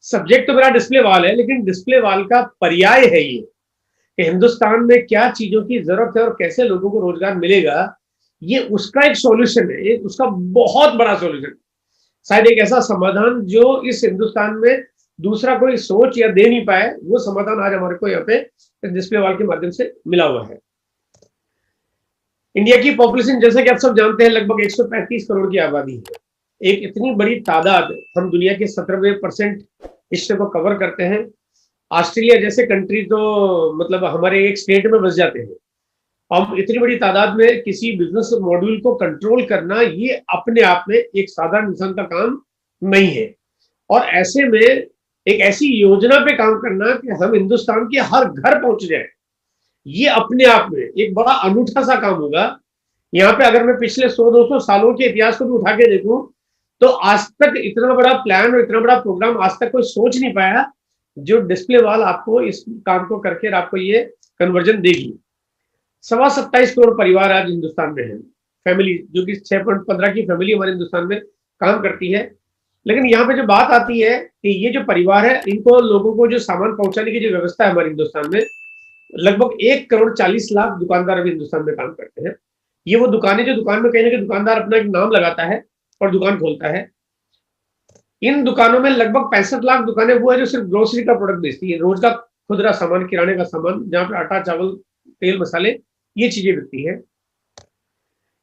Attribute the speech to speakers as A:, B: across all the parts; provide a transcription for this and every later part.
A: Subject तो मेरा display wall है, लेकिन डिस्प्ले वॉल का पर्याय है ये कि हिंदुस्तान में क्या चीजों की जरूरत है और कैसे लोगों को रोजगार मिलेगा। ये उसका एक सॉल्यूशन है, एक उसका बहुत बड़ा सॉल्यूशन, शायद एक ऐसा समाधान जो इस हिंदुस्तान में दूसरा कोई सोच या दे नहीं पाए, वो समाधान आज हमारे को यहाँ पे डिस्प्ले वॉल के माध्यम से मिला हुआ है। इंडिया की पॉपुलेशन जैसा कि आप सब जानते हैं लगभग 135 करोड़ की आबादी है। एक इतनी बड़ी तादाद, हम दुनिया के 17% हिस्से को कवर करते हैं। ऑस्ट्रेलिया जैसे कंट्री तो मतलब हमारे एक स्टेट में बस जाते हैं। हम इतनी बड़ी तादाद में किसी बिजनेस मॉड्यूल को कंट्रोल करना, ये अपने आप में एक साधारण इंसान का काम नहीं है। और ऐसे में एक ऐसी योजना पे काम करना कि हम हिंदुस्तान के हर घर पहुंच जाए, ये अपने आप में एक बड़ा अनूठा सा काम होगा। यहाँ पे अगर मैं पिछले 100-200 सालों के इतिहास को भी उठा के देखूं, तो आज तक इतना बड़ा प्लान और इतना बड़ा प्रोग्राम आज तक कोई सोच नहीं पाया जो डिस्प्ले वॉल आपको इस काम को करके आपको ये कन्वर्जन देगी। 27.25 करोड़ परिवार आज हिंदुस्तान में है, फैमिली, जो कि 6.15 की फैमिली हमारे हिंदुस्तान में काम करती है। लेकिन यहाँ पे जो बात आती है कि ये जो परिवार है, इनको लोगों को जो सामान पहुंचाने की जो व्यवस्था है हमारे हिंदुस्तान में, लगभग 1,40,00,000 दुकानदार अभी हिंदुस्तान में काम करते हैं। ये वो दुकानें जो दुकान में कहीं ना कहीं दुकानदार अपना एक नाम लगाता है और दुकान खोलता है। इन दुकानों में लगभग 65 लाख दुकानें वो है जो सिर्फ ग्रोसरी का प्रोडक्ट बेचती है, रोज का खुदरा सामान, किराने का सामान, जहाँ पे आटा, चावल, तेल, मसाले, ये चीजें बिकती है।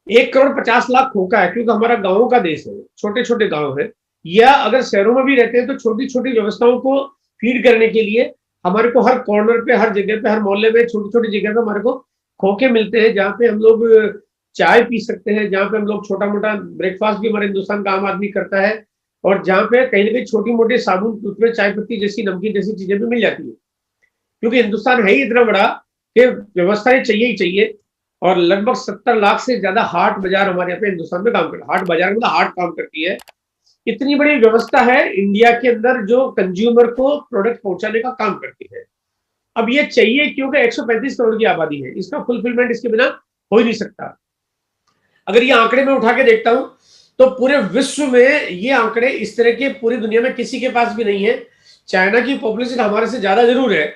A: 1,50,00,000 खोखा है, क्योंकि हमारा गाँवों का देश है, छोटे छोटे गाँव है, या अगर शहरों में भी रहते हैं तो छोटी छोटी व्यवस्थाओं को फीड करने के लिए हमारे को हर कॉर्नर पे, हर जगह पे, हर मोहल्ले में, छोटी छोटी जगह पे हमारे को खोखे मिलते हैं, जहाँ पे हम लोग चाय पी सकते हैं, जहाँ पे हम लोग छोटा मोटा ब्रेकफास्ट भी हमारे हिंदुस्तान का आम आदमी करता है, और जहाँ पे कहीं ना कहीं छोटी मोटी साबुन, टूथपेस्ट, चाय पत्ती जैसी, नमकीन जैसी चीजें भी मिल जाती है। क्योंकि हिंदुस्तान है ही इतना बड़ा कि व्यवस्थाएं चाहिए ही चाहिए। और लगभग 70 लाख से ज्यादा हाट बाजार हमारे यहाँ पे हिंदुस्तान में काम करता है। हाट बाजार मतलब हाट काम करती है। इतनी बड़ी व्यवस्था है इंडिया के अंदर जो कंज्यूमर को प्रोडक्ट पहुंचाने का काम करती है। अब ये चाहिए क्योंकि 135 करोड़ की आबादी है, इसका फुलफिलमेंट इसके बिना हो ही नहीं सकता। अगर ये आंकड़े में उठा के देखता हूं तो पूरे विश्व में ये आंकड़े इस तरह के पूरी दुनिया में किसी के पास भी नहीं है। चाइना की पॉपुलेशन हमारे से ज्यादा जरूर है,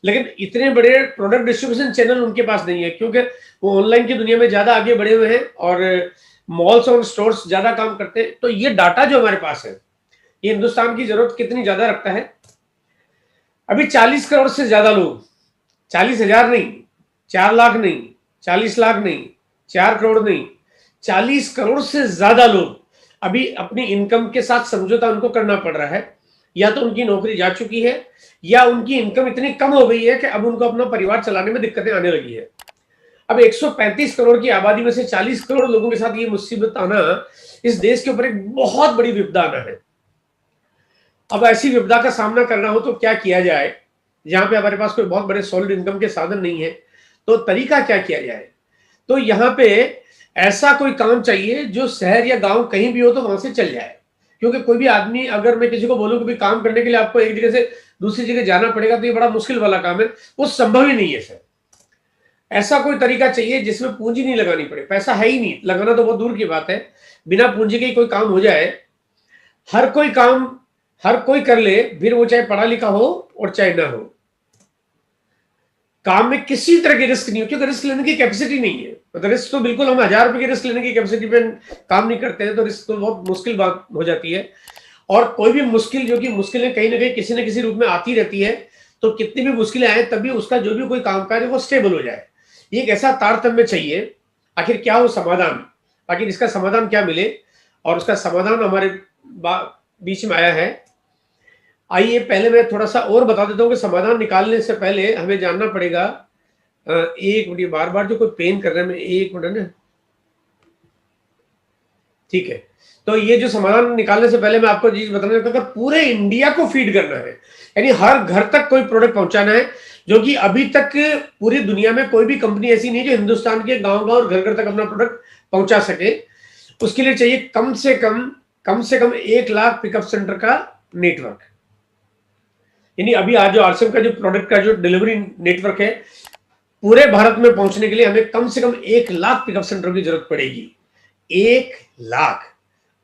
A: लेकिन इतने बड़े प्रोडक्ट डिस्ट्रीब्यूशन चैनल उनके पास नहीं है, क्योंकि वो ऑनलाइन की दुनिया में ज्यादा आगे बढ़े हुए हैं और मॉल्स और स्टोर्स ज्यादा काम करते हैं। तो ये डाटा जो हमारे पास है, ये हिंदुस्तान की जरूरत कितनी ज्यादा रखता है। अभी 40 करोड़ से ज्यादा लोग, 40,000 नहीं, 4 लाख नहीं, 40 लाख नहीं, 4 करोड़ नहीं, 40 करोड़ से ज्यादा लोग अभी अपनी इनकम के साथ समझौता उनको करना पड़ रहा है। या तो उनकी नौकरी जा चुकी है, या उनकी इनकम इतनी कम हो गई है कि अब उनको अपना परिवार चलाने में दिक्कतें आने लगी है। अब 135 करोड़ की आबादी में से 40 करोड़ लोगों के साथ ये मुसीबत आना, इस देश के ऊपर एक बहुत बड़ी विपदा आना है। अब ऐसी विपदा का सामना करना हो तो क्या किया जाए, जहां पे हमारे पास कोई बहुत बड़े सॉलिड इनकम के साधन नहीं है, तो तरीका क्या किया जाए। तो यहाँ पे ऐसा कोई काम चाहिए जो शहर या गांव कहीं भी हो तो वहां से चल जाए। क्योंकि कोई भी आदमी, अगर मैं किसी को बोलूं कि काम करने के लिए आपको एक जगह से दूसरी जगह जाना पड़ेगा, तो ये बड़ा मुश्किल वाला काम है, वो संभव ही नहीं है सर। ऐसा कोई तरीका चाहिए जिसमें पूंजी नहीं लगानी पड़े। पैसा है ही नहीं, लगाना तो बहुत दूर की बात है, बिना पूंजी के कोई काम हो जाए। हर कोई काम हर कोई कर ले, फिर वो चाहे पढ़ा लिखा हो और चाहे ना हो। काम में किसी तरह की रिस्क नहीं हो, क्योंकि रिस्क लेने की कैपेसिटी नहीं है। मतलब रिस्क तो बिल्कुल, हम 1000 रुपए की रिस्क लेने की कैपेसिटी पे काम नहीं करते हैं, तो रिस्क तो बहुत मुश्किल बात हो जाती है। और कोई भी मुश्किल, जो कि मुश्किलें कहीं ना कहीं किसी न किसी रूप में आती रहती है, तो कितनी भी मुश्किलें आए तभी उसका जो भी कोई कामकाज है वो स्टेबल हो जाए। एक ऐसा तारतम्य चाहिए। आखिर क्या हो समाधान, आखिर इसका समाधान क्या मिले, और उसका समाधान हमारे बीच में आया है। आइए पहले मैं थोड़ा सा और बता देता हूँ कि समाधान निकालने से पहले हमें जानना पड़ेगा। एक मिनट, बार बार जो कोई पेन कर रहे हैं, मैं एक मिनट ना, ठीक है। तो ये जो समाधान निकालने से पहले मैं आपको चीज बताना चाहता हूँ, अगर पूरे इंडिया को फीड करना है, यानी हर घर तक कोई प्रोडक्ट पहुंचाना है, जो कि अभी तक पूरी दुनिया में कोई भी कंपनी ऐसी नहीं है जो हिंदुस्तान के गांव गांव और घर घर तक अपना प्रोडक्ट पहुंचा सके, उसके लिए चाहिए कम से कम 1 लाख पिकअप सेंटर का नेटवर्क। यानी अभी आज जो आरसीएम का जो प्रोडक्ट का जो डिलीवरी नेटवर्क है, पूरे भारत में पहुंचने के लिए हमें कम से कम 1 लाख पिकअप सेंटर की जरूरत पड़ेगी। 1 लाख।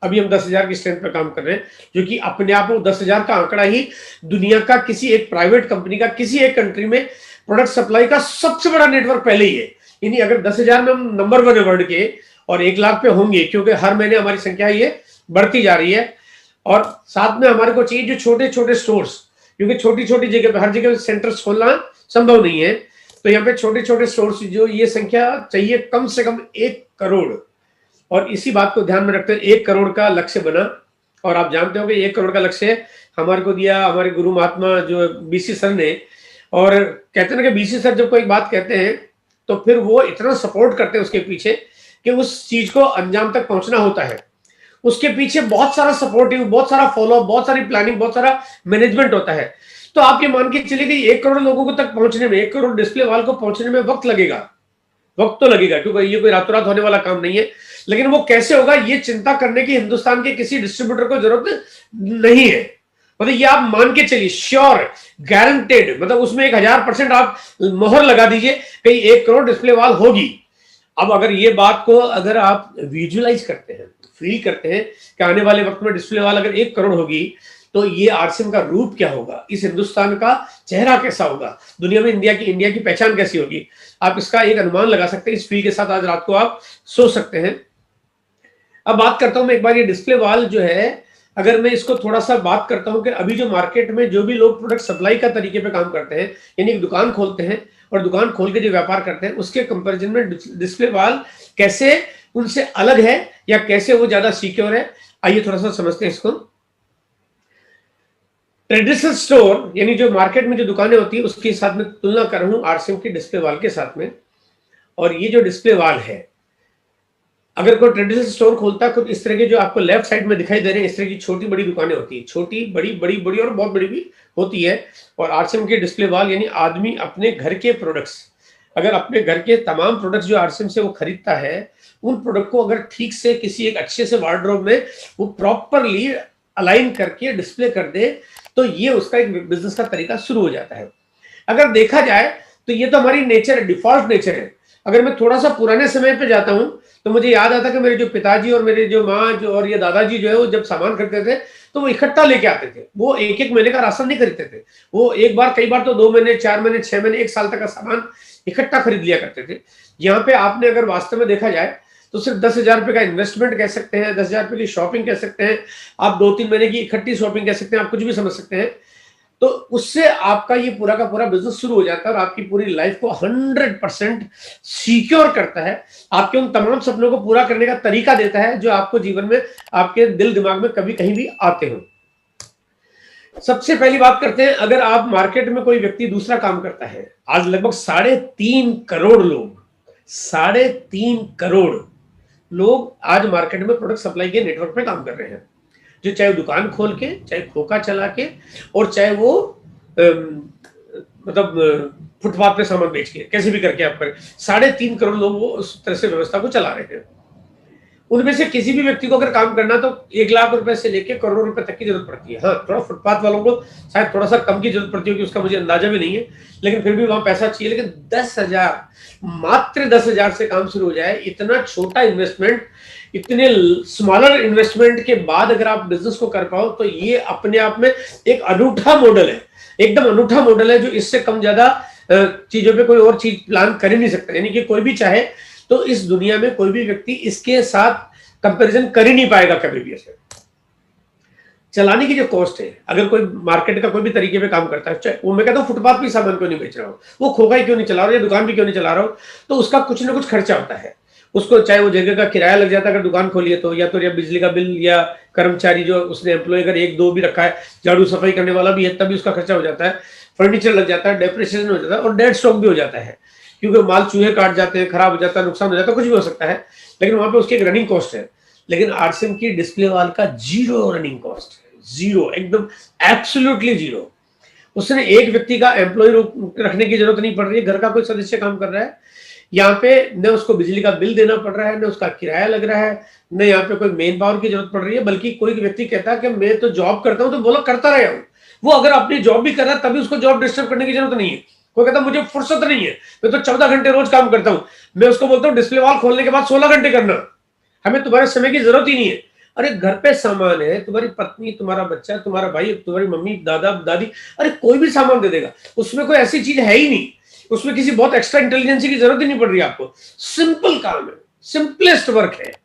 A: अभी हम 10,000 की स्ट्रेंथ पे काम कर रहे हैं, जो कि अपने आप में 10,000 का आंकड़ा ही दुनिया का किसी एक प्राइवेट कंपनी का किसी एक कंट्री में प्रोडक्ट सप्लाई का सबसे बड़ा नेटवर्क पहले ही है। यानी अगर 10,000 में हम नंबर 1 है वर्ल्ड के और 1 लाख पे होंगे, क्योंकि हर महीने हमारी संख्या ये बढ़ती जा रही है। और साथ में हमारे को चाहिए जो छोटे छोटे स्टोर्स, क्योंकि छोटी छोटी जगह पे हर जगह सेंटर्स खोलना संभव नहीं है, तो यहाँ पे छोटे छोटे स्टोर्स जो ये संख्या चाहिए कम से कम 1 करोड़। और इसी बात को ध्यान में रखते हुए 1 करोड़ का लक्ष्य बना। और आप जानते हो कि 1 करोड़ का लक्ष्य हमारे को दिया हमारे गुरु महात्मा जो बीसी सर ने। और कहते हैं ना कि बीसी सर जब कोई बात कहते हैं तो फिर वो इतना सपोर्ट करते हैं उसके पीछे कि उस चीज को अंजाम तक पहुंचना होता है। उसके पीछे बहुत सारा सपोर्टिव, बहुत सारा फॉलो, बहुत सारी प्लानिंग, बहुत सारा मैनेजमेंट होता है। तो आप ये मान के चलिए कि 1 करोड़ लोगों को तक पहुंचने में, 1 करोड़ डिस्प्ले वाल को पहुंचने में वक्त लगेगा। वक्त तो लगेगा, क्योंकि ये कोई रातों रात होने वाला काम नहीं है। लेकिन वो कैसे होगा ये चिंता करने की हिंदुस्तान के किसी डिस्ट्रीब्यूटर को जरूरत नहीं है। मतलब ये आप मान के चलिए, श्योर, गारंटेड, मतलब उसमें 1000% आप मोहर लगा दीजिए कि 1 करोड़ डिस्प्ले वाल होगी। अब अगर ये बात को अगर आप विजुअलाइज करते हैं, फील करते हैं कि आने वाले वक्त में डिस्प्ले वाल अगर 1 करोड़ होगी तो ये आरसीएम का रूप क्या होगा, इस हिंदुस्तान का चेहरा कैसा होगा, दुनिया में इंडिया की पहचान कैसी होगी, आप इसका एक अनुमान लगा सकते हैं। इस फील के साथ आज रात को आप सो सकते हैं। अब बात करता हूं मैं एक बार ये डिस्प्ले वाल जो है, अगर मैं इसको थोड़ा सा बात करता हूं कि अभी जो मार्केट में जो भी लोग प्रोडक्ट सप्लाई का तरीके पे काम करते हैं, यानी एक दुकान खोलते हैं और दुकान खोल के जो व्यापार करते हैं, उसके कंपैरिजन में डिस्प्ले वाल कैसे उनसे अलग है या कैसे वो ज्यादा सिक्योर है, आइए थोड़ा सा समझते हैं इसको। ट्रेडिशनल स्टोर यानी जो मार्केट में जो दुकानें होती है उसके साथ में तुलना कर रहा हूं आरसीएम की डिस्प्ले वाल के साथ में। और ये जो डिस्प्ले वाल है, अगर कोई ट्रेडिशनल स्टोर खोलता है, कुछ इस तरह के जो आपको लेफ्ट साइड में दिखाई दे रहे हैं, इस तरह की छोटी बड़ी दुकानें होती है, छोटी बड़ी बड़ी बड़ी और बहुत बड़ी भी होती है। और आरसीएम के डिस्प्ले वाल यानी आदमी अपने घर के प्रोडक्ट्स, अगर अपने घर के तमाम प्रोडक्ट्स जो आरसीएम से वो खरीदता है, उन प्रोडक्ट को अगर ठीक से किसी एक अच्छे से वार्डरोब में वो प्रॉपरली अलाइन करके डिस्प्ले कर दे, तो ये उसका एक बिजनेस का तरीका शुरू हो जाता है। अगर देखा जाए तो ये तो हमारी नेचर है, डिफॉल्ट नेचर है। अगर मैं थोड़ा सा पुराने समय पे जाता हूं तो मुझे याद आता कि मेरे जो पिताजी और मेरे जो माँ जो और ये दादाजी जो है वो जब सामान खरीदते थे तो वो इकट्ठा लेके आते थे। वो एक एक महीने का राशन नहीं खरीदते थे, वो एक बार, कई बार तो 2 महीने, 4 महीने, 6 महीने, 1 साल तक का सामान इकट्ठा खरीद लिया करते थे। यहाँ पे आपने अगर वास्तव में देखा जाए तो सिर्फ 10,000 रुपए का इन्वेस्टमेंट कह सकते हैं, 10,000 रुपए की शॉपिंग कह सकते हैं, आप 2-3 महीने की इकट्ठी शॉपिंग कह सकते हैं, आप कुछ भी समझ सकते हैं। तो उससे आपका ये पूरा का पूरा बिजनेस शुरू हो जाता है और आपकी पूरी लाइफ को 100% सिक्योर करता है, आपके उन तमाम सपनों को पूरा करने का तरीका देता है जो आपको जीवन में आपके दिल दिमाग में कभी कहीं भी आते हो। सबसे पहली बात करते हैं, अगर आप मार्केट में कोई व्यक्ति दूसरा काम करता है, आज लगभग 3.5 करोड़ लोग, 3.5 करोड़ लोग आज मार्केट में प्रोडक्ट सप्लाई के नेटवर्क पे काम कर रहे हैं, जो चाहे दुकान खोल के, चाहे खोखा चला के, और चाहे वो मतलब फुटपाथ पे सामान बेच के, कैसे भी करके आप करें, 3.5 करोड़ लोग वो उस तरह से व्यवस्था को चला रहे हैं। उनमें से किसी भी व्यक्ति को अगर काम करना तो 1 लाख रुपए से लेकर करोड़ों रुपए तक की जरूरत पड़ती है। हाँ, थोड़ा फुटपाथ वालों को शायद थोड़ा सा कम की जरूरत पड़ती होगी, उसका मुझे अंदाजा भी नहीं है, लेकिन फिर भी वहां पैसा चाहिए। लेकिन 10,000, मात्र 10,000 से काम शुरू हो जाए, इतना छोटा इन्वेस्टमेंट, इतने स्मॉलर इन्वेस्टमेंट के बाद अगर आप बिजनेस को कर पाओ तो ये अपने आप में एक अनूठा मॉडल है, एकदम अनूठा मॉडल है, जो इससे कम ज्यादा चीजों पे कोई और चीज प्लान कर ही नहीं सकता। यानी कि कोई भी चाहे तो इस दुनिया में कोई भी व्यक्ति इसके साथ कंपैरिजन कर ही नहीं पाएगा कभी भी। ऐसे चलाने की जो कॉस्ट है, अगर कोई मार्केट का कोई भी तरीके पे काम करता है, वो मैं कहता हूँ फुटपाथ पे सामान क्यों नहीं बेच रहा हूँ, वो खोखा ही क्यों नहीं चला रहा हूँ या दुकान भी क्यों नहीं चला रहा हूँ, तो उसका कुछ ना कुछ खर्चा होता है। उसको चाहे वो जगह का किराया लग जाता है अगर दुकान खोलिए तो, या तो या बिजली का बिल, या कर्मचारी जो उसने एम्प्लॉय अगर 1-2 भी रखा है, झाड़ू सफाई करने वाला भी है, तभी उसका खर्चा हो जाता है, फर्नीचर लग जाता है, डेप्रिसिएशन हो जाता है, और डेड स्टॉक भी हो जाता है, क्योंकि माल चूहे काट जाते हैं, खराब हो जाता है, नुकसान हो जाता है, कुछ भी हो सकता है, लेकिन वहां पे उसकी एक रनिंग कॉस्ट है। लेकिन आरसीएम की डिस्प्ले वाल का 0 रनिंग कॉस्ट है, 0, एकदम एब्सोल्युटली 0। उसने एक व्यक्ति का एम्प्लॉय रखने की जरूरत नहीं पड़ रही है, घर का कोई सदस्य काम कर रहा है, यहाँ पे न उसको बिजली का बिल देना पड़ रहा है, न उसका किराया लग रहा है, न यहाँ पे कोई मेन पावर की जरूरत पड़ रही है। बल्कि कोई व्यक्ति कहता है कि मैं तो जॉब करता हूँ, तो बोलो करता रहा हूँ, वो अगर अपनी जॉब भी कर रहा है तभी उसको जॉब डिस्टर्ब करने की जरूरत नहीं है। कोई कहता मुझे फुर्सत नहीं है, मैं तो 14 घंटे रोज काम करता हूं, मैं उसको बोलता हूँ डिस्प्ले वाल खोलने के बाद 16 घंटे करना, हमें तुम्हारे समय की जरूरत ही नहीं है। अरे घर पे सामान है, तुम्हारी पत्नी, तुम्हारा बच्चा, तुम्हारा भाई, तुम्हारी मम्मी, दादा दादी, अरे कोई भी सामान दे देगा, उसमें कोई ऐसी चीज है ही नहीं, उसमें किसी बहुत एक्स्ट्रा इंटेलिजेंसी की जरूरत ही नहीं पड़ रही आपको। सिंपल काम है, सिंपलेस्ट वर्क है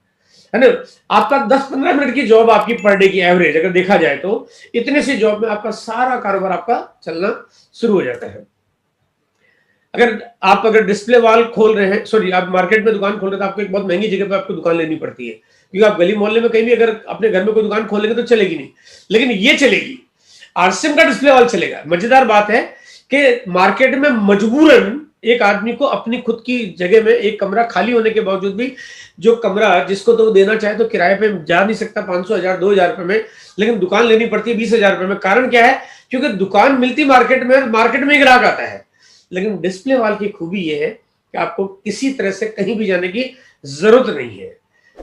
A: ना। आपका 10-15 मिनट की जॉब आपकी पर डे की एवरेज अगर देखा जाए तो इतने से जॉब में आपका सारा कारोबार आपका चलना शुरू हो जाता है। अगर डिस्प्ले वॉल खोल रहे हैं, सॉरी, आप मार्केट में दुकान खोल रहे हैं तो आपको एक बहुत महंगी जगह पे आपको दुकान लेनी पड़ती है, क्योंकि आप गली मोहल्ले में कहीं भी अगर अपने घर में कोई दुकान खोलेंगे तो चलेगी नहीं, लेकिन ये चलेगी, आरसीएम का डिस्प्ले वॉल चलेगा। मजेदार बात है कि मार्केट में मजबूरन एक आदमी को अपनी खुद की जगह में एक कमरा खाली होने के बावजूद भी, जो कमरा जिसको तो देना चाहे तो किराए पे जा नहीं सकता 500, 1000, 2000 रुपए में, लेकिन दुकान लेनी पड़ती है 20,000 रुपए में। कारण क्या है? क्योंकि दुकान मिलती मार्केट में, मार्केट में ग्राहक आता है। लेकिन डिस्प्ले वॉल की खूबी यह है कि आपको किसी तरह से कहीं भी जाने की जरूरत नहीं है।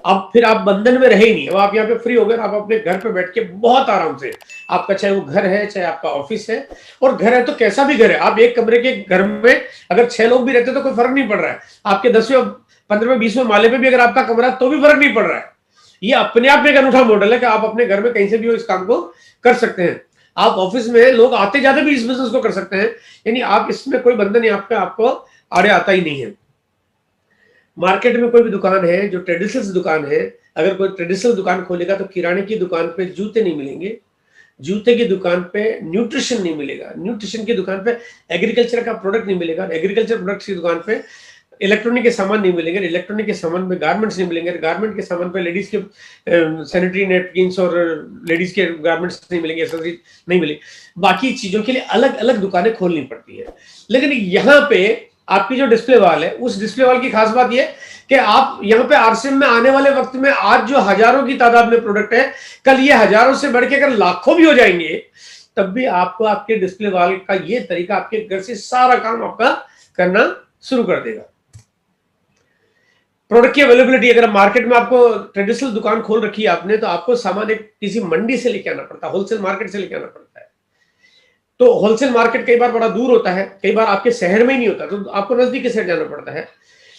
A: अब फिर आप बंधन में रहे ही नहीं। अब आप यहाँ पे फ्री हो गए, आप अपने घर पे बैठ के बहुत आराम से, आपका चाहे वो घर है चाहे आपका ऑफिस है, और घर है तो कैसा भी घर है, आप एक कमरे के घर में अगर 6 लोग भी रहते हैं तो कोई फर्क नहीं पड़ रहा है। आपके 10वें 15वें 20वें माले पे भी अगर आपका कमरा है तो भी फर्क नहीं पड़ रहा है। ये अपने आप में एक अनूठा मॉडल है कि आप अपने घर में कहीं से भी इस काम को कर सकते हैं। आप ऑफिस में लोग आते जाते भी इस बिजनेस को कर सकते हैं, यानी आप इसमें कोई बंधन आपको आड़े आता ही नहीं है। मार्केट में कोई भी दुकान है जो ट्रेडिशनल दुकान है, अगर कोई ट्रेडिशनल दुकान खोलेगा तो किराने की दुकान पे जूते नहीं मिलेंगे, जूते की दुकान पे न्यूट्रिशन नहीं मिलेगा, न्यूट्रिशन की दुकान पे एग्रीकल्चर का प्रोडक्ट नहीं मिलेगा, एग्रीकल्चर प्रोडक्ट की दुकान पे इलेक्ट्रॉनिक के सामान नहीं मिलेंगे, इलेक्ट्रॉनिक के सामान में गारमेंट्स नहीं मिलेंगे, गारमेंट के सामान पे लेडीज के सैनिटरी नैपकिन्स और लेडीज के गारमेंट्स नहीं मिलेंगे, एक्सेसरीज नहीं मिलेगी। बाकी चीजों के लिए अलग अलग दुकानें खोलनी पड़ती है। लेकिन यहाँ पे आपकी जो डिस्प्ले वॉल है, उस डिस्प्ले वॉल की खास बात यह कि आप यहाँ पे आरसीएम में आने वाले वक्त में आज जो हजारों की तादाद में प्रोडक्ट है, कल ये हजारों से बढ़ के अगर लाखों भी हो जाएंगे, तब भी आपको आपके डिस्प्ले वॉल का ये तरीका आपके घर से सारा काम आपका करना शुरू कर देगा। प्रोडक्ट की अवेलेबिलिटी, अगर मार्केट में आपको ट्रेडिशनल दुकान खोल रखी है आपने, तो आपको सामान एक किसी मंडी से लेके आना पड़ता है, होलसेल मार्केट से लेके आना पड़ता है। तो होलसेल मार्केट कई बार बड़ा दूर होता है, कई बार आपके शहर में ही नहीं होता, तो आपको नजदीक के शहर जाना पड़ता है।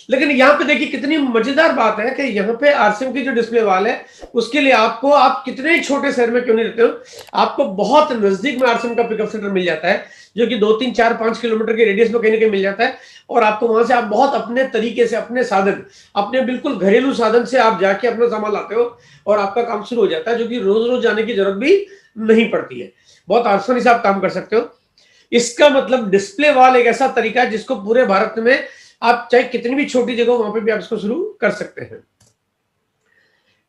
A: लेकिन यहाँ पे देखिए कितनी मजेदार बात है कि यहाँ पे आरसीएम की जो डिस्प्ले वॉल है, उसके लिए आपको, आप कितने छोटे शहर में क्यों नहीं रहते हो, आपको बहुत नजदीक में आरसीएम का पिकअप सेंटर मिल जाता है, जो कि 2, 3, 4, 5 किलोमीटर के रेडियस में कहीं ना कहीं मिल जाता है। और आपको वहां से आप बहुत अपने तरीके से, अपने साधन, अपने बिल्कुल घरेलू साधन से आप जाके अपना सामान लाते हो और आपका काम शुरू हो जाता है, जो कि रोज रोज जाने की जरूरत भी नहीं पड़ती है। बहुत आसानी से आप काम कर सकते हो। इसका मतलब डिस्प्ले वॉल एक ऐसा तरीका है जिसको पूरे भारत में आप चाहे कितनी भी छोटी जगह वहां पे भी आप इसको शुरू कर सकते हैं।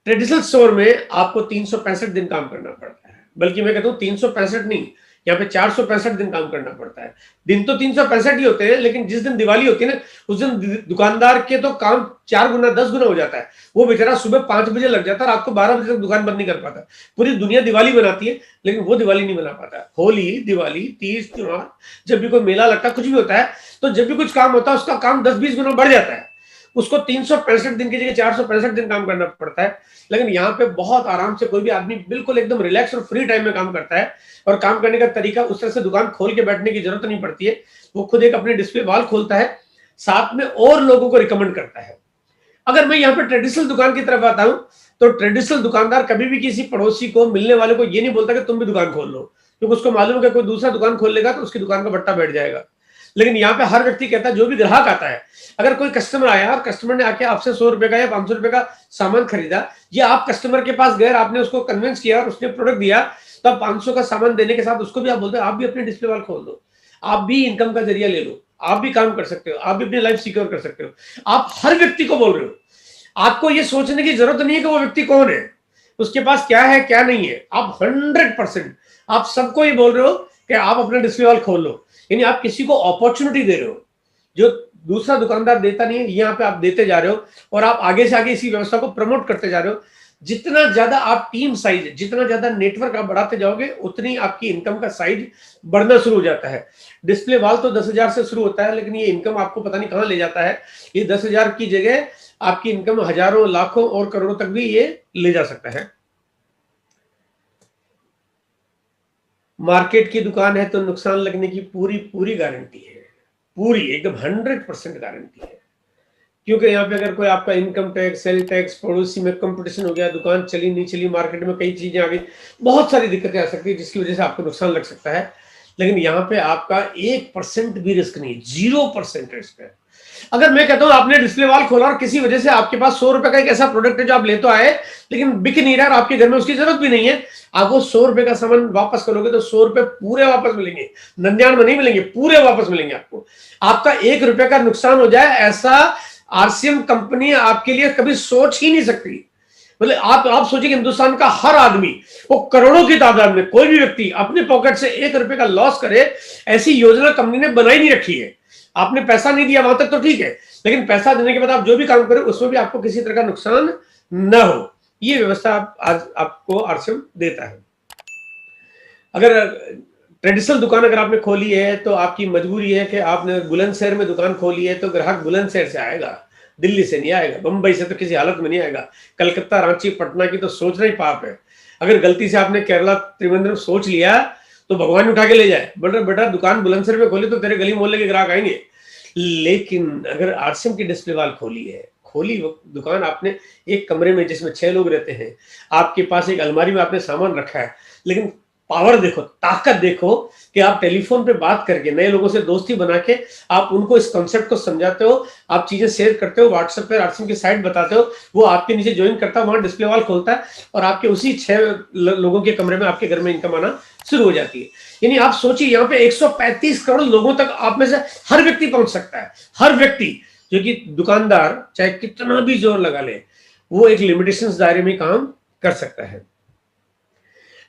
A: ट्रेडिशनल स्टोर में आपको 365 दिन काम करना पड़ता है, बल्कि मैं कहता हूं 365 नहीं, यहाँ पे 465 दिन काम करना पड़ता है। दिन तो 365 ही होते हैं, लेकिन जिस दिन दिवाली होती है ना, उस दिन दुकानदार के तो काम 4 गुना 10 गुना हो जाता है। वो बेचारा सुबह 5 बजे लग जाता है, रात को 12 बजे तक दुकान बंद नहीं कर पाता। पूरी दुनिया दिवाली बनाती है, लेकिन वो दिवाली नहीं बना पाता। होली, दिवाली, तीज, त्योहार, जब भी कोई मेला लगता है, कुछ भी होता है, तो जब भी कुछ काम होता है उसका काम 10-20 गुना बढ़ जाता है। उसको 365 दिन की जगह 465 दिन काम करना पड़ता है। लेकिन यहाँ पे बहुत आराम से कोई भी आदमी बिल्कुल एकदम रिलैक्स और फ्री टाइम में काम करता है, और काम करने का तरीका उस तरह से दुकान खोल के बैठने की जरूरत नहीं पड़ती है। वो खुद एक अपने डिस्प्ले वॉल खोलता है, साथ में और लोगों को रिकमेंड करता है। अगर मैं यहाँ पे ट्रेडिशनल दुकान की तरफ आता हूँ, तो ट्रेडिशनल दुकानदार कभी भी किसी पड़ोसी को, मिलने वाले को ये नहीं बोलता कि तुम भी दुकान खोल लो, क्योंकि उसको मालूम है कि कोई दूसरा दुकान खोल लेगा तो उसकी दुकान का बट्टा बैठ जाएगा। लेकिन यहाँ पे हर व्यक्ति कहता है, जो भी ग्राहक आता है, अगर कोई कस्टमर आया और कस्टमर ने आके आपसे 100 रुपए का या 500 रुपए का सामान खरीदा, या आप कस्टमर के पास गए, आपने उसको कन्विंस किया और उसने प्रोडक्ट दिया, तो आप 500 का सामान देने के साथ उसको भी आप बोलते हैं, आप भी अपने डिस्प्ले वॉल खोल दो, आप भी इनकम का जरिया ले लो, आप भी काम कर सकते हो, आप भी अपनी लाइफ सिक्योर कर सकते हो। आप हर व्यक्ति को बोल रहे हो। आपको ये सोचने की जरूरत नहीं है कि वो व्यक्ति कौन है, उसके पास क्या है क्या नहीं है। आप 100% आप सबको ये बोल रहे हो कि आप अपना डिस्प्ले वॉल खोल लो। यानी आप किसी को अपॉर्चुनिटी दे रहे हो, जो दूसरा दुकानदार देता नहीं है, यहाँ पे आप देते जा रहे हो, और आप आगे से आगे इसी व्यवस्था को प्रमोट करते जा रहे हो। जितना ज्यादा आप टीम साइज, जितना ज्यादा नेटवर्क आप बढ़ाते जाओगे, उतनी आपकी इनकम का साइज बढ़ना शुरू हो जाता है। डिस्प्ले वॉल तो 10,000 से शुरू होता है, लेकिन ये इनकम आपको पता नहीं कहां ले जाता है। ये 10,000 की जगह आपकी इनकम हजारों, लाखों और करोड़ों तक भी ये ले जा सकता है। मार्केट की दुकान है तो नुकसान लगने की पूरी पूरी गारंटी है, पूरी एकदम 100% गारंटी है। क्योंकि यहाँ पे अगर कोई आपका इनकम टैक्स, सेल टैक्स, पड़ोसी में कंपटीशन हो गया, दुकान चली नहीं चली, मार्केट में कई चीजें आ गई, बहुत सारी दिक्कतें आ सकती है जिसकी वजह से आपको नुकसान लग सकता है। लेकिन यहाँ पे आपका 1% भी रिस्क नहीं, 0% रिस्क है। अगर मैं कहता हूं आपने डिस्प्ले वॉल खोला और किसी वजह से आपके पास 100 रुपए का एक ऐसा प्रोडक्ट है जो आप ले तो आए लेकिन बिक नहीं रहा और आपके घर में उसकी जरूरत भी नहीं है, आप वो 100 रुपए का सामान वापस करोगे तो 100 रुपए पूरे वापस मिलेंगे, 99 में नहीं मिलेंगे, पूरे वापस मिलेंगे आपको। आपका 1 रुपए का नुकसान हो जाए ऐसा आरसीएम कंपनी आपके लिए कभी सोच ही नहीं सकती। मतलब आप सोचिए कि हिंदुस्तान का हर आदमी, वो करोड़ों की तादाद में कोई भी व्यक्ति अपने पॉकेट से 1 रुपए का लॉस करे, ऐसी योजना कंपनी ने बनाई नहीं रखी है। आपने पैसा नहीं दिया वहां तक तो ठीक है, लेकिन पैसा देने के बाद आप जो भी काम करें उसमें भी आपको किसी तरह का नुकसान न हो, ये व्यवस्था आज आपको आरसीएम देता है। अगर ट्रेडिशनल दुकान अगर आपने खोली है तो आपकी मजबूरी है कि आपने बुलंदशहर में दुकान खोली है तो ग्राहक बुलंदशहर से आएगा, दिल्ली से नहीं आएगा, बंबई से तो किसी हालत में नहीं आएगा, कलकत्ता, रांची, पटना की तो सोचना ही पाप है। अगर गलती से आपने केरला, त्रिवेंद्रम सोच लिया तो भगवान उठा के ले जाए, बोल रहे बेटा दुकान बुलंदशहर में खोली तो तेरे गली मोहल्ले के ग्राहक आएंगे। लेकिन अगर आरसीएम की डिस्प्ले वॉल खोली है, खोली दुकान आपने एक कमरे में जिसमें 6 लोग रहते हैं, आपके पास एक अलमारी में आपने सामान रखा है, लेकिन पावर देखो, ताकत देखो कि आप टेलीफोन पे बात करके नए लोगों से दोस्ती बना के आप उनको इस कॉन्सेप्ट को समझाते हो, आप चीजें शेयर करते हो, व्हाट्सएप पे आरसीएम की साइट बताते हो, वो आपके नीचे ज्वाइन करता है, वहां डिस्प्ले वॉल खोलता है और आपके उसी 6 लोगों के कमरे में आपके घर में इनकम आना शुरू हो जाती है। यानी आप सोचिए यहाँ पे 135 करोड़ लोगों तक आप में से हर व्यक्ति पहुंच सकता है। हर व्यक्ति, जो कि दुकानदार चाहे कितना भी जोर लगा ले, वो एक लिमिटेशंस दायरे में काम कर सकता है।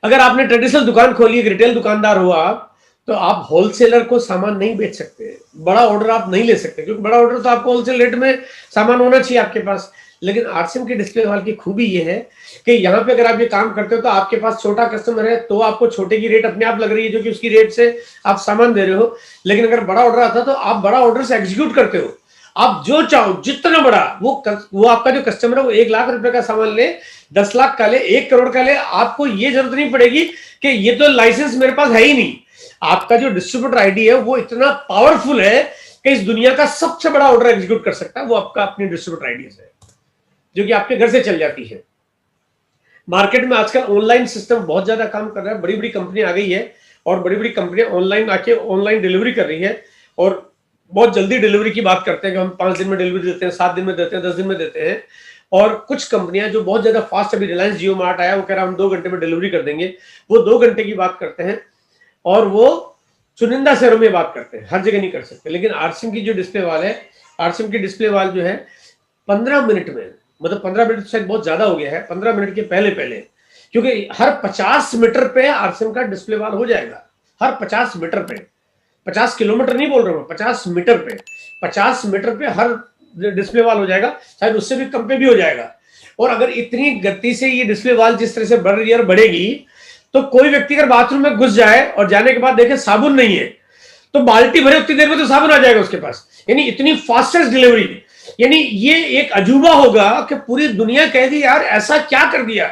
A: अगर आपने ट्रेडिशनल दुकान खोली, एक रिटेल दुकानदार हो आप, तो आप होलसेलर को सामान नहीं बेच सकते, बड़ा ऑर्डर आप नहीं ले सकते, क्योंकि बड़ा ऑर्डर तो आपको होलसेल रेट में सामान होना चाहिए आपके पास। लेकिन आरसीएम की डिस्प्ले वॉल की खूबी ये है कि यहाँ पे अगर आप ये काम करते हो तो आपके पास छोटा कस्टमर है तो आपको छोटे की रेट अपने आप लग रही है, जो कि उसकी रेट से आप सामान दे रहे हो। लेकिन अगर बड़ा ऑर्डर आता तो आप बड़ा ऑर्डर से एग्जीक्यूट करते हो, आप जो चाहो जितना बड़ा, वो आपका जो कस्टमर है वो 1 लाख रुपए का सामान ले, 10 लाख का ले, 1 करोड़ का ले, आपको ये जरूरत नहीं पड़ेगी कि ये तो लाइसेंस मेरे पास है ही नहीं। आपका जो डिस्ट्रीब्यूटर आईडी है वो इतना पावरफुल है कि इस दुनिया का सबसे बड़ा ऑर्डर एग्जीक्यूट कर सकता है, वो आपका अपनी डिस्ट्रीब्यूटर आईडी है, जो कि आपके घर से चल जाती है। मार्केट में आजकल ऑनलाइन सिस्टम बहुत ज्यादा काम कर रहा है, बड़ी बड़ी कंपनी आ गई है और बड़ी बड़ी कंपनियां ऑनलाइन आके ऑनलाइन डिलीवरी कर रही है और बहुत जल्दी डिलीवरी की बात करते हैं कि हम 5 दिन में डिलीवरी देते हैं, 7 दिन में देते हैं, 10 दिन में देते हैं। और कुछ कंपनियां जो बहुत ज्यादा फास्ट, अभी रिलायंस जियो मार्ट आया, वो कह रहा है हम 2 घंटे में डिलीवरी कर देंगे, वो 2 घंटे की बात करते हैं और वो चुनिंदा शहरों में बात करते हैं, हर जगह नहीं कर सकते। लेकिन आरसीएम की जो डिस्प्ले वॉल है, आरसीएम की डिस्प्ले वॉल जो है 15 मिनट में, मतलब 15 मिनट शायद बहुत ज्यादा हो गया है, 15 मिनट के पहले पहले, क्योंकि हर 50 मीटर पे आरसीएम का डिस्प्ले वॉल हो जाएगा, हर 50 मीटर पे, 50 किलोमीटर नहीं बोल रहा हूं, 50 मीटर पे, 50 मीटर पे हर डिस्प्ले वॉल हो जाएगा, शायद उससे भी कम पे भी हो जाएगा। और अगर इतनी गति से ये डिस्प्ले वॉल जिस तरह से बढ़ रही है और बढ़ेगी, तो कोई व्यक्ति अगर बाथरूम में घुस जाए और जाने के बाद देखे साबुन नहीं है, तो बाल्टी भरे उतनी देर में तो साबुन आ जाएगा उसके पास। यानी इतनी फास्टेस्ट डिलीवरी, यानी ये एक अजूबा होगा कि पूरी दुनिया कहेगी यार ऐसा क्या कर दिया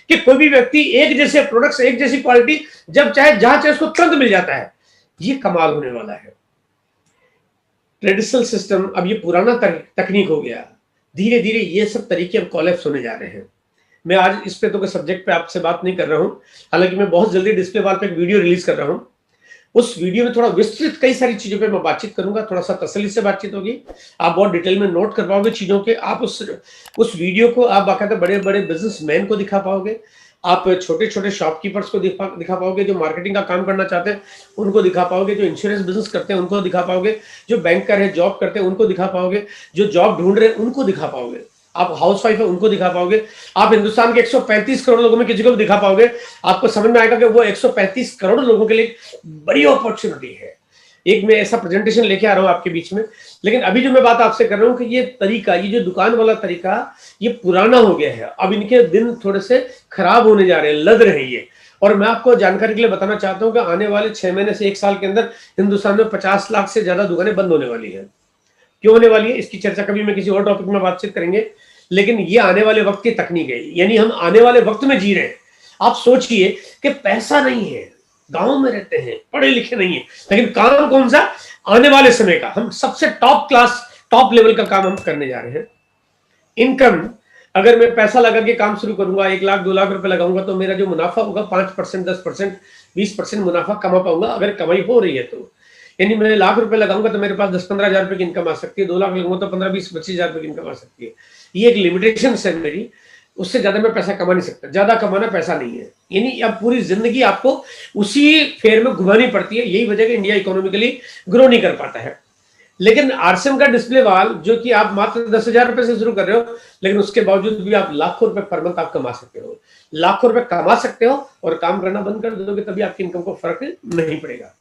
A: कि कोई भी व्यक्ति एक जैसे प्रोडक्ट्स, एक जैसी क्वालिटी जब चाहे जहां चाहे उसको तुरंत मिल जाता है। ये कमाल होने वाला है। ट्रेडिशनल सिस्टम अब ये पुराना तकनीक हो गया, धीरे धीरे ये सब तरीके अब कोलैप्स होने जा रहे हैं। मैं आज इस पे तो कोई सब्जेक्ट पे आपसे बात नहीं कर रहा हूं, हालांकि मैं बहुत जल्दी डिस्प्ले वॉल पे एक वीडियो रिलीज कर रहा हूं। उस वीडियो में थोड़ा विस्तृत कई सारी चीजों पे मैं बातचीत करूंगा, थोड़ा सा तसल्ली से बातचीत होगी, आप बहुत डिटेल में नोट कर पाओगे चीजों के। आप उस वीडियो को आप बाकायदा बड़े बड़े बिजनेसमैन को दिखा पाओगे, आप छोटे छोटे शॉपकीपर्स को दिखा पाओगे, जो मार्केटिंग का काम करना चाहते हैं उनको दिखा पाओगे, जो इंश्योरेंस बिजनेस करते हैं उनको दिखा पाओगे, जो बैंकर है जॉब करते हैं उनको दिखा पाओगे, जो जॉब ढूंढ रहे हैं उनको दिखा पाओगे, आप हाउसवाइफ है उनको दिखा पाओगे, आप हिंदुस्तान के 135 करोड़ लोगों में किसी को भी दिखा पाओगे। आपको समझ में आएगा कि वो 135 करोड़ लोगों के लिए बड़ी अपॉर्चुनिटी है। एक मैं ऐसा प्रेजेंटेशन लेके आ रहा हूं आपके बीच में, लेकिन अभी जो मैं बात आपसे कर रहा हूं कि ये तरीका, ये जो दुकान वाला तरीका, ये पुराना हो गया है, अब इनके दिन थोड़े से खराब होने जा रहे हैं, लद रहे हैं ये। और मैं आपको जानकारी के लिए बताना चाहता हूं कि आने वाले 6 महीने से 1 साल के अंदर हिंदुस्तान में 50 लाख से ज्यादा दुकानें बंद होने वाली है। क्यों होने वाली है इसकी चर्चा कभी मैं किसी और टॉपिक में बातचीत करेंगे, लेकिन ये आने वाले वक्त की तकनीक है, यानी हम आने वाले वक्त में जी रहे हैं। आप सोचिए कि पैसा नहीं है, गांव में रहते हैं, पढ़े लिखे नहीं है, लेकिन काम कौन सा, आने वाले समय का। हम सबसे टॉप क्लास टॉप लेवल का काम हम करने जा रहे हैं। इनकम, अगर मैं पैसा लगा के काम शुरू करूंगा, 1 लाख 2 लाख रुपए लगाऊंगा, तो मेरा जो मुनाफा होगा 5%, 10%, 20% मुनाफा कमा पाऊंगा, अगर कमाई हो रही है तो। यानी मैं लाख रुपए लगाऊंगा तो मेरे पास 10-15 हजार रुपए की इनकम आ सकती है, 2 लाख लगाऊंगा तो 15-20-25 हजार रुपए की इनकम आ सकती है। ये एक लिमिटेशन है मेरी, उससे ज्यादा मैं पैसा कमा नहीं सकता, ज्यादा कमाना पैसा नहीं है। यानी अब पूरी जिंदगी आपको उसी फेयर में घुमानी पड़ती है, यही वजह कि इंडिया इकोनॉमिकली ग्रो नहीं कर पाता है। लेकिन आरसीएम का डिस्प्ले वाल, जो कि आप मात्र 10,000 रुपए से शुरू कर रहे हो, लेकिन उसके बावजूद भी आप लाखों रुपए पर मंथ आप कमा सकते हो, लाखों रुपए कमा सकते हो, और काम करना बंद कर दोगे तभी आपकी इनकम को फर्क नहीं पड़ेगा।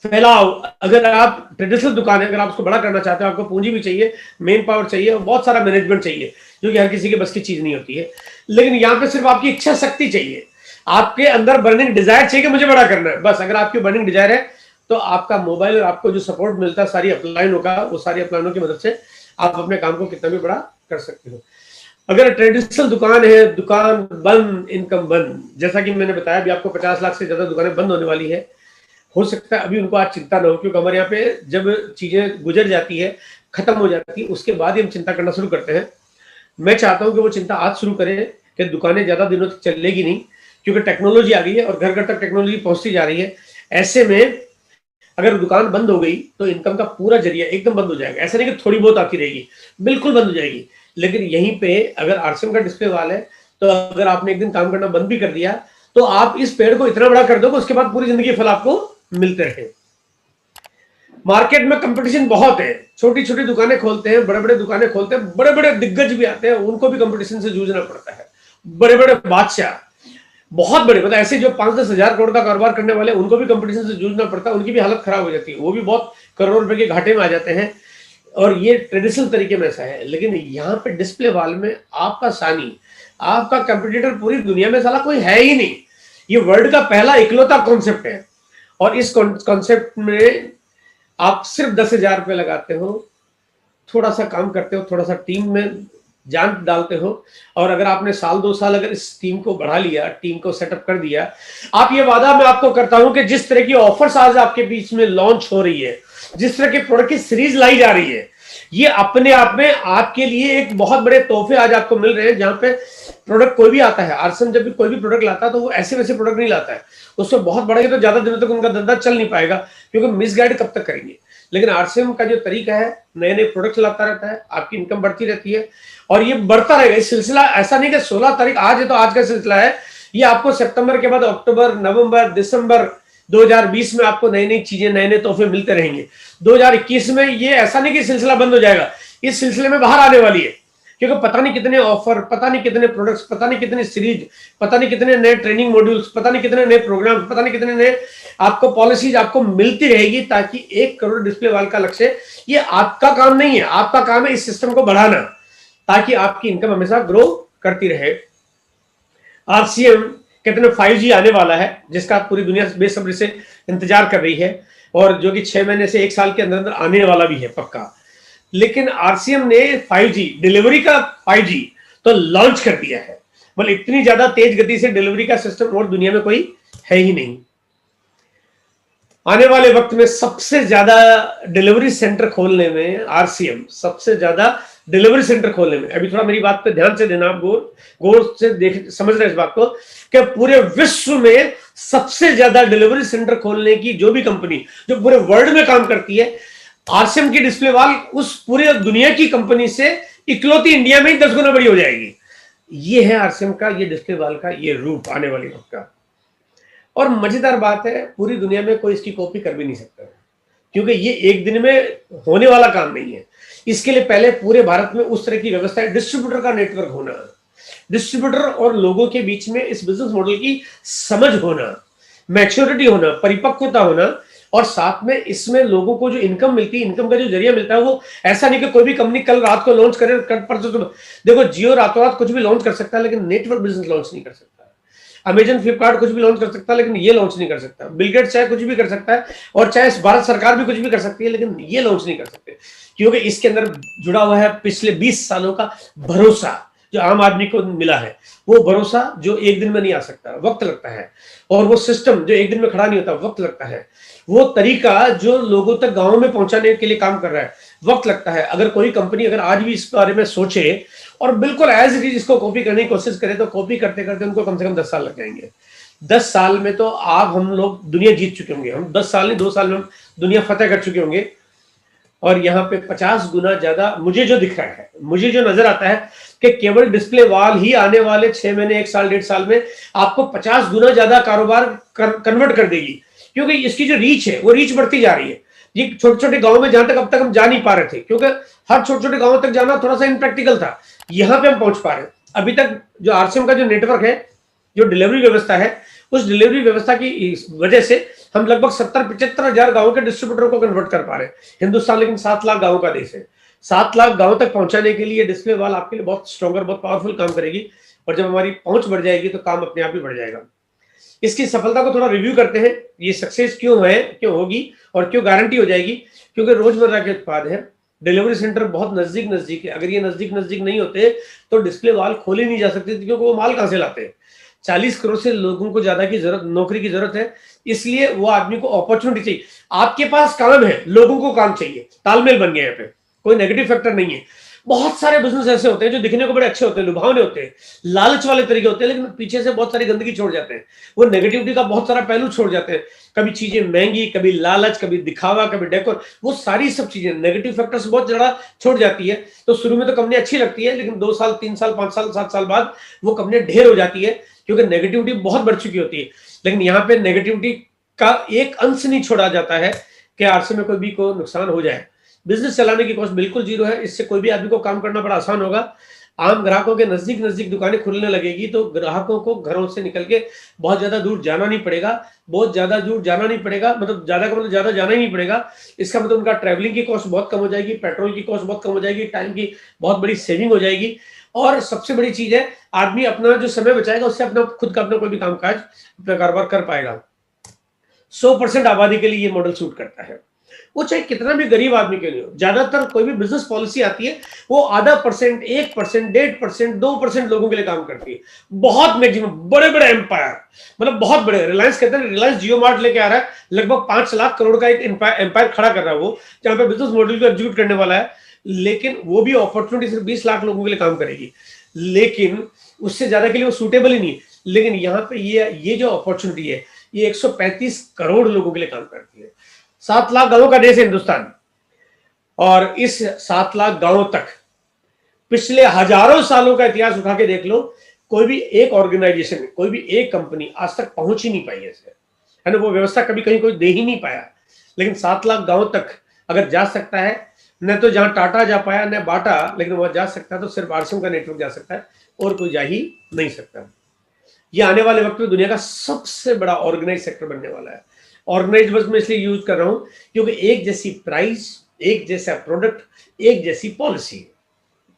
A: फैलाओ, अगर आप ट्रेडिशनल दुकान है, अगर आप उसको बड़ा करना चाहते हो, आपको पूंजी भी चाहिए, मेन पावर चाहिए, और बहुत सारा मैनेजमेंट चाहिए, जो कि हर किसी के बस की चीज नहीं होती है। लेकिन यहाँ पे सिर्फ आपकी इच्छा शक्ति चाहिए, आपके अंदर बर्निंग डिजायर चाहिए कि मुझे बड़ा करना है, बस। अगर आपकी बर्निंग डिजायर है तो आपका मोबाइल और आपको जो सपोर्ट मिलता है सारी अपलाइनों का, वो सारी अपलाइनों की मदद से आप अपने काम को कितना भी बड़ा कर सकते हो। अगर ट्रेडिशनल दुकान है, दुकान बंद, इनकम बंद, जैसा कि मैंने बताया भी आपको 50 लाख से ज्यादा दुकानें बंद होने वाली है। हो सकता है अभी उनको आज चिंता ना हो, क्योंकि हमारे यहाँ पे जब चीजें गुजर जाती है, खत्म हो जाती है, उसके बाद ही हम चिंता करना शुरू करते हैं। मैं चाहता हूं कि वो चिंता आज शुरू करें कि दुकानें ज्यादा दिनों तक चलेगी नहीं, क्योंकि टेक्नोलॉजी आ गई है और घर घर तक टेक्नोलॉजी पहुंचती जा रही है। ऐसे में अगर दुकान बंद हो गई तो इनकम का पूरा जरिया एकदम बंद हो जाएगा। ऐसा नहीं कि थोड़ी बहुत आती रहेगी, बिल्कुल बंद हो जाएगी। लेकिन यहीं पे अगर आरसीएम का डिस्प्ले वाल है, तो अगर आपने एक दिन काम करना बंद भी कर दिया, तो आप इस पेड़ को इतना बड़ा कर दो कि उसके बाद पूरी जिंदगी फल आपको मिलते रहे। मार्केट में कंपटीशन बहुत है, छोटी छोटी दुकानें खोलते हैं, बड़े बड़े दुकानें खोलते हैं, बड़े बड़े दिग्गज भी आते हैं, उनको भी कंपटीशन से जूझना पड़ता है। बड़े बड़े बादशाह, बहुत बड़े, मतलब ऐसे जो 5-10 हजार करोड़ का कारोबार करने वाले, उनको भी कंपटीशन से जूझना पड़ता है, उनकी भी हालत खराब हो जाती है, वो भी बहुत करोड़ रुपए के घाटे में आ जाते हैं। और ये ट्रेडिशनल तरीके में ऐसा है। लेकिन यहाँ पे डिस्प्ले वाल में आपका सानी, आपका कंपटीटर पूरी दुनिया में साला कोई है ही नहीं। ये वर्ल्ड का पहला इकलौता कॉन्सेप्ट है, और इस कॉन्सेप्ट में आप सिर्फ 10,000 रुपए लगाते हो, थोड़ा सा काम करते हो, थोड़ा सा टीम में जान डालते हो, और अगर आपने 1-2 साल अगर इस टीम को बढ़ा लिया, टीम को सेटअप कर दिया, आप ये वादा मैं आपको करता हूं कि जिस तरह की ऑफर्स आज आपके बीच में लॉन्च हो रही है, जिस तरह के प्रोडक्ट की सीरीज लाई जा रही है, ये अपने आप में आपके लिए एक बहुत बड़े तोहफे आज आपको मिल रहे हैं। जहां पे प्रोडक्ट कोई भी आता है, आरसीएम जब भी कोई भी प्रोडक्ट लाता है तो वो ऐसे वैसे प्रोडक्ट नहीं लाता है, उससे बहुत बढ़ेगा तो ज्यादा दिनों तक उनका धंधा चल नहीं पाएगा, क्योंकि मिसगाइड कब तक करेंगे। लेकिन आरसीएम का जो तरीका है, नए नए प्रोडक्ट लाता रहता है, आपकी इनकम बढ़ती रहती है, और ये बढ़ता रहेगा। इस सिलसिला ऐसा नहीं कि 16 तारीख आज है तो आज का सिलसिला है, ये आपको सितंबर के बाद अक्टूबर, नवंबर, दिसंबर 2020 में आपको नई नई चीजें, नए नए तोहफे मिलते रहेंगे। 2021 में ये ऐसा नहीं कि सिलसिला बंद हो जाएगा, इस सिलसिले में बाहर आने वाली है, क्योंकि पता नहीं कितने ऑफर, पता नहीं कितने प्रोडक्ट्स, पता नहीं कितनी सीरीज, पता नहीं कितने नए ट्रेनिंग मॉड्यूल्स, पता नहीं कितने नए प्रोग्राम, पता नहीं कितने नए आपको पॉलिसीज आपको मिलती रहेगी, ताकि 1 करोड़ डिस्प्ले वाल का लक्ष्य, ये आपका काम नहीं है, आपका काम है इस सिस्टम को बढ़ाना, ताकि आपकी इनकम हमेशा ग्रो करती रहे। आरसीएम कहते हैं 5G आने वाला है, जिसका पूरी दुनिया बेसब्री से इंतजार कर रही है, और जो कि 6 महीने से 1 साल के अंदर अंदर आने वाला भी है पक्का। लेकिन आरसीएम ने 5G डिलीवरी का 5G तो लॉन्च कर दिया है, मतलब इतनी ज्यादा तेज गति से डिलीवरी का सिस्टम और दुनिया में कोई है ही नहीं। आने वाले वक्त में सबसे ज्यादा डिलीवरी सेंटर खोलने में आरसीएम, सबसे ज्यादा डिलीवरी सेंटर खोलने में, अभी थोड़ा मेरी बात पे ध्यान से देना, आप गौर से देख समझ रहे हैं इस बात को, कि पूरे विश्व में सबसे ज्यादा डिलीवरी सेंटर खोलने की जो भी कंपनी जो पूरे वर्ल्ड में काम करती है, आरसीएम की डिस्प्ले वाल उस पूरे दुनिया की कंपनी से इकलौती इंडिया में ही 10 गुना बड़ी हो जाएगी। ये है आरसीएम का, ये डिस्प्ले वाल का ये रूप आने वाली वक्त का। और मजेदार बात है, पूरी दुनिया में कोई इसकी कॉपी कर भी नहीं सकता, क्योंकि ये एक दिन में होने वाला काम नहीं है। इसके लिए पहले पूरे भारत में उस तरह की व्यवस्था है, डिस्ट्रीब्यूटर का नेटवर्क होना, डिस्ट्रीब्यूटर और लोगों के बीच में इस बिजनेस मॉडल की समझ होना, मैच्योरिटी होना, परिपक्वता होना, और साथ में इसमें लोगों को जो इनकम मिलती है, इनकम का जो जरिया मिलता है, वो ऐसा नहीं कि कोई भी कंपनी कल रात को लॉन्च करे, कल परसों तो देखो जियो रातों रात कुछ भी लॉन्च कर सकता है, लेकिन नेटवर्क बिजनेस लॉन्च नहीं कर सकता। अमेजन, फ्लिपकार्ट कुछ भी लॉन्च कर सकता है, लेकिन ये लॉन्च नहीं कर सकता। बिल गेट्स चाहे कुछ भी कर सकता है, और चाहे भारत सरकार भी कुछ भी कर सकती है, लेकिन ये लॉन्च नहीं कर सकते, क्योंकि इसके अंदर जुड़ा हुआ है पिछले 20 सालों का भरोसा जो आम आदमी को मिला है। वो भरोसा जो एक दिन में नहीं आ सकता, वक्त लगता है, और वो सिस्टम जो एक दिन में खड़ा नहीं होता, वक्त लगता है। वो तरीका जो लोगों तक गांव में पहुंचाने के लिए काम कर रहा है, वक्त लगता है। अगर कोई कंपनी अगर आज भी इस बारे में सोचे और बिल्कुल एज इट इज इसको कॉपी करने की कोशिश करे तो कॉपी करते करते उनको कम से कम 10 साल लग जाएंगे। 10 साल में तो आप हम लोग दुनिया जीत चुके होंगे, हम 10 साल नहीं 2 साल में हम दुनिया फतेह कर चुके होंगे। और यहाँ पे 50 गुना ज्यादा मुझे जो दिख रहा है, मुझे जो नजर आता है कि केवल डिस्प्ले वॉल ही आने वाले 6 महीने 1 साल 1.5 साल में आपको 50 गुना ज्यादा कारोबार कन्वर्ट कर देगी, क्योंकि इसकी जो रीच है वो रीच बढ़ती जा रही है। ये छोटे छोटे गांव में जहां तक अब तक हम जा नहीं पा रहे थे, क्योंकि हर छोटे छोटे गांव तक जाना थोड़ा सा इम्प्रैक्टिकल था, यहाँ पे हम पहुंच पा रहे हैं। अभी तक जो आरसीएम का जो नेटवर्क है, जो डिलीवरी व्यवस्था है, उस डिलीवरी व्यवस्था की वजह से हम लगभग 70-75 हजार गांवों के डिस्ट्रीब्यूटर को कन्वर्ट कर पा रहे हैं। हिंदुस्तान लेकिन 7 लाख गांवों का देश है। 7 लाख गांवों तक पहुंचाने के लिए डिस्प्ले वॉल आपके लिए बहुत स्ट्रॉन्गर, बहुत पावरफुल काम करेगी। और जब हमारी पहुंच बढ़ जाएगी तो काम अपने आप ही बढ़ जाएगा। इसकी सफलता को थोड़ा रिव्यू करते हैं, ये सक्सेस क्यों है, क्यों होगी और क्यों गारंटी हो जाएगी। क्योंकि रोजमर्रा के उत्पाद है, डिलीवरी सेंटर बहुत नजदीक नजदीक है। अगर ये नजदीक नजदीक नहीं होते तो डिस्प्ले वॉल खोले नहीं जा सकते, क्योंकि वो माल कहां से लाते हैं। 40 करोड़ से लोगों को ज्यादा की जरूरत, नौकरी की जरूरत है, इसलिए वो आदमी को अपॉर्चुनिटी चाहिए। आपके पास काम है, लोगों को काम चाहिए, तालमेल बन गया यहाँ पे, कोई नेगेटिव फैक्टर नहीं है। बहुत सारे बिजनेस ऐसे होते हैं जो दिखने को बड़े अच्छे होते हैं, लुभावने होते हैं, लालच वाले तरीके होते हैं, लेकिन पीछे से बहुत सारी गंदगी छोड़ जाते हैं, वो नेगेटिविटी का बहुत सारा पहलू छोड़ जाते हैं। कभी चीजें महंगी, कभी लालच, कभी दिखावा, कभी डेकोर, वो सारी सब चीजें नेगेटिव फैक्टर्स बहुत ज्यादा छोड़ जाती है। तो शुरू में तो कंपनी अच्छी लगती है, लेकिन 2 साल 3 साल 5 साल 7 साल बाद वो कंपनी ढेर हो जाती है, क्योंकि नेगेटिविटी बहुत बढ़ चुकी होती है। लेकिन यहाँ पे नेगेटिविटी का एक अंश नहीं छोड़ा जाता है कि आरसी में कोई भी को नुकसान हो जाए। बिजनेस चलाने की कॉस्ट बिल्कुल जीरो है, इससे कोई भी आदमी को काम करना बड़ा आसान होगा। आम ग्राहकों के नजदीक नजदीक दुकानें खुलने लगेगी तो ग्राहकों को घरों से निकल के बहुत ज्यादा दूर जाना नहीं पड़ेगा, बहुत ज्यादा दूर जाना नहीं पड़ेगा, मतलब ज्यादा का मतलब ज्यादा जाना ही नहीं पड़ेगा। इसका मतलब उनका ट्रैवलिंग की कॉस्ट बहुत कम हो जाएगी, पेट्रोल की कॉस्ट बहुत कम हो जाएगी, टाइम की बहुत बड़ी सेविंग हो जाएगी। और सबसे बड़ी चीज है, आदमी अपना जो समय बचाएगा उससे अपना खुद का अपना कोई भी कामकाज, अपना कारोबार कर पाएगा। 100% आबादी के लिए ये मॉडल सूट करता है, वो चाहे कितना भी गरीब आदमी के लिए हो। ज्यादातर कोई भी बिजनेस पॉलिसी आती है वो आधा परसेंट, 1%, 1.5%, 2% लोगों के लिए काम करती है। बहुत मैक्सिमम बड़े बड़े एम्पायर, मतलब बहुत बड़े, रिलायंस कहते हैं, रिलायंस जियो मार्ट लेके आ रहा है, लगभग 5 लाख करोड़ का एक एम्पायर खड़ा कर रहा है वो, जहां पे बिजनेस मॉडल को एग्जीक्यूट करने वाला है। लेकिन वो भी अपॉर्चुनिटी सिर्फ 20 लाख लोगों के लिए काम करेगी, लेकिन उससे ज्यादा के लिए वो सूटेबल ही नहीं है। लेकिन यहाँ पे ये जो अपॉर्चुनिटी है, ये 135 करोड़ लोगों के लिए काम करती है। 7 लाख गांवों का देश है हिंदुस्तान, और इस 7 लाख गांवों तक पिछले हजारों सालों का इतिहास उठा के देख लो, कोई भी एक ऑर्गेनाइजेशन, कोई भी एक कंपनी आज तक पहुंच ही नहीं पाई है ना, वो व्यवस्था कभी कहीं कोई दे ही नहीं पाया। लेकिन 7 लाख गांवों तक अगर जा सकता है, न तो जहां टाटा जा पाया न बाटा, लेकिन वहां जा सकता है तो सिर्फ आरसीएम का नेटवर्क जा सकता है, और कोई जा ही नहीं सकता। ये आने वाले वक्त में दुनिया का सबसे बड़ा ऑर्गेनाइज सेक्टर बनने वाला है। ऑर्गेनाइज बस मैं इसलिए यूज कर रहा हूं क्योंकि एक जैसी प्राइस, एक जैसा प्रोडक्ट, एक जैसी पॉलिसी,